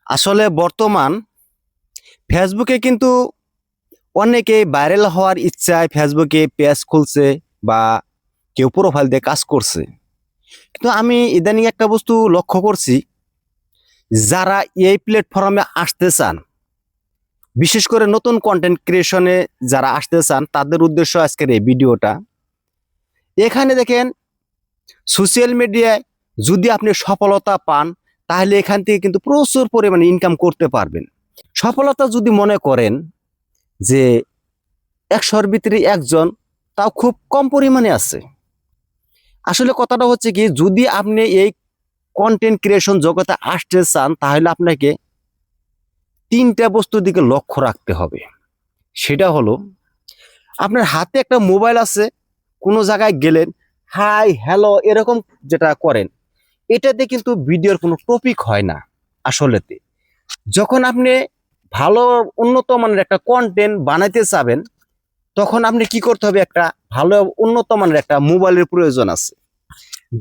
আসলে বর্তমান ফেসবুকে কিন্তু অনেকেই ভাইরাল হওয়ার ইচ্ছায় ফেসবুকে পেজ খুলছে বা কেউ প্রোফাইল দিয়ে কাজ করছে। কিন্তু আমি ইদানিং একটা বস্তু লক্ষ্য করছি, যারা এই প্ল্যাটফর্মে আসতে চান, বিশেষ করে নতুন কন্টেন্ট ক্রিয়েশনে যারা আসতে চান, তাদের উদ্দেশ্য আজকের এই ভিডিওটা। এখানে দেখেন, সোশ্যাল মিডিয়ায় যদি আপনি সফলতা পান, তাহলে এখান থেকে কিন্তু প্রচুর পরিমাণে ইনকাম করতে পারবেন। সফলতা যদি মনে করেন যে ১০০-র ভিতরে একজন, তাও খুব কম পরিমাণে আছে। আসলে কথাটা হচ্ছে কি, যদি আপনি এই কন্টেন্ট ক্রিয়েশন জগতে আসতে চান, তাহলে আপনাকে ৩টা বস্তুর দিকে লক্ষ্য রাখতে হবে। সেটা হলো, আপনার হাতে একটা মোবাইল আছে, কোনো জায়গায় গেলেন, হাই হ্যালো এরকম যেটা করেন, এটাতে কিন্তু ভিডিওর কোনো টপিক হয় না। আসলেতে যখন আপনি ভালো উন্নত মানের একটা কন্টেন্ট বানাইতে চাবেন, তখন আপনি কি করতে হবে, একটা ভালো উন্নত মানের একটা মোবাইলের প্রয়োজন আছে।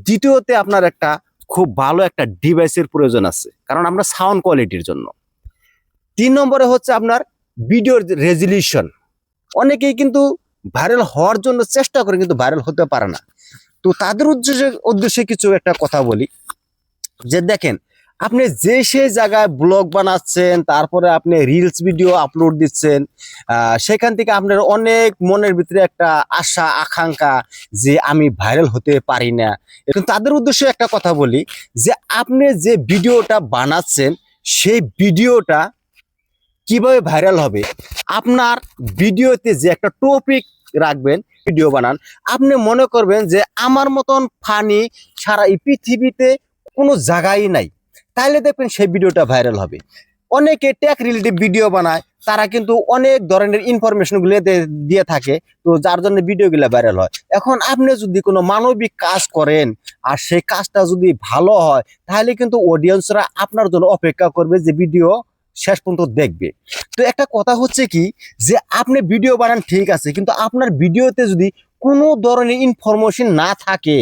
দ্বিতীয়তে আপনার একটা খুব ভালো একটা ডিভাইসের প্রয়োজন আছে, কারণ আমরা সাউন্ড কোয়ালিটির জন্য। ৩ নম্বরে হচ্ছে আপনার ভিডিওর রেজলিউশন। অনেকেই কিন্তু ভাইরাল হওয়ার জন্য চেষ্টা করে, কিন্তু ভাইরাল হতে পারে না। তো তাদের উদ্দেশ্যে কিছু একটা কথা বলি, যে দেখেন, আপনি যে সে জায়গায় ব্লগ বানাচ্ছেন, তারপরে আপনি রিলস ভিডিও আপলোড দিচ্ছেন, সেখান থেকে আপনার অনেক মনের ভিতরে একটা আশা আকাঙ্ক্ষা যে আমি ভাইরাল হতে পারি না। কিন্তু তাদের উদ্দেশ্যে একটা কথা বলি, যে আপনি যে ভিডিওটা বানাচ্ছেন, সেই ভিডিওটা কিভাবে ভাইরাল হবে, আপনার ভিডিওতে যে একটা টপিক রাখবেন, ভিডিও বানান, আপনি মনে করবেন যে আমার মতন ফানি সারা এই পৃথিবীতে কোনো জায়গায় নাই, তাহলে দেখবেন সেই ভিডিওটা ভাইরাল হবে। অনেকে টেক রিলেটিভ ভিডিও বানায়, তারা কিন্তু অনেক ধরনের ইনফরমেশনগুলো দিয়ে থাকে, তো যার জন্য ভিডিওগুলো ভাইরাল হয়। এখন আপনি যদি কোনো মানবিক কাজ করেন, আর সেই কাজটা যদি ভালো হয়, তাহলে কিন্তু অডিয়েন্সরা আপনার জন্য অপেক্ষা করবে, যে ভিডিও শেষ পর্যন্ত দেখবে। তো একটা কথা হচ্ছে কি, যে আপনি ভিডিও বানান ঠিক আছে, কিন্তু আপনার ভিডিওতে যদি কোনো ধরনের ইনফরমেশন না থাকে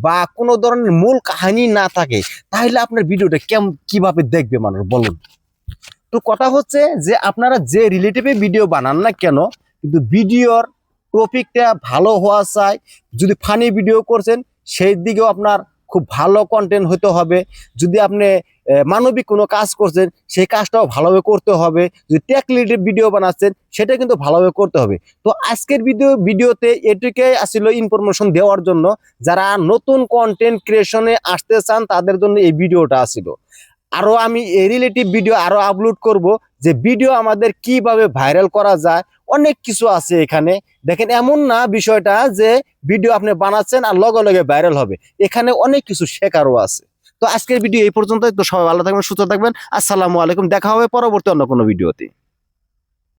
বা কোনো ধরনের মূল কাহিনী না থাকে, তাহলে আপনার ভিডিওটা কিভাবে দেখবে মানুষ, বলুন? তো কথা হচ্ছে যে আপনারা যে রিলেটিভে ভিডিও বানান না কেন, কিন্তু ভিডিওর টপিকটা ভালো হওয়া চাই। যদি ফানি ভিডিও করছেন, সেই দিকেও আপনার খুব ভালো কন্টেন্ট হতে হবে। যদি আপনি মানবিক কোনো কাজ করছেন, সেই কাজটাও ভালোভাবে করতে হবে। যদি টেক রিলেটিভ ভিডিও বানাচ্ছেন, সেটা কিন্তু ভালোভাবে করতে হবে। তো আজকের ভিডিওতে এটুকুই আসলে ইনফরমেশন দেওয়ার জন্য, যারা নতুন কন্টেন্ট ক্রিয়েশনে আসতে চান, তাদের জন্য এই ভিডিওটা আসিল। আরো আমি এই রিলেটিভ ভিডিও আরো আপলোড করব, যে ভিডিও আমাদের কিভাবে ভাইরাল করা যায়। অনেক কিছু আছে এখানে। দেখেন, এমন না বিষয়টা যে ভিডিও আপনি বানাচ্ছেন আর লগে লগে ভাইরাল হবে, এখানে অনেক কিছু শেখারও আছে। তো আজকের ভিডিও এই পর্যন্তই। তো সবাই ভালো থাকবেন, সুস্থ থাকবেন। আসসালামু আলাইকুম। দেখা হবে পরবর্তী অন্য কোনো ভিডিওতে।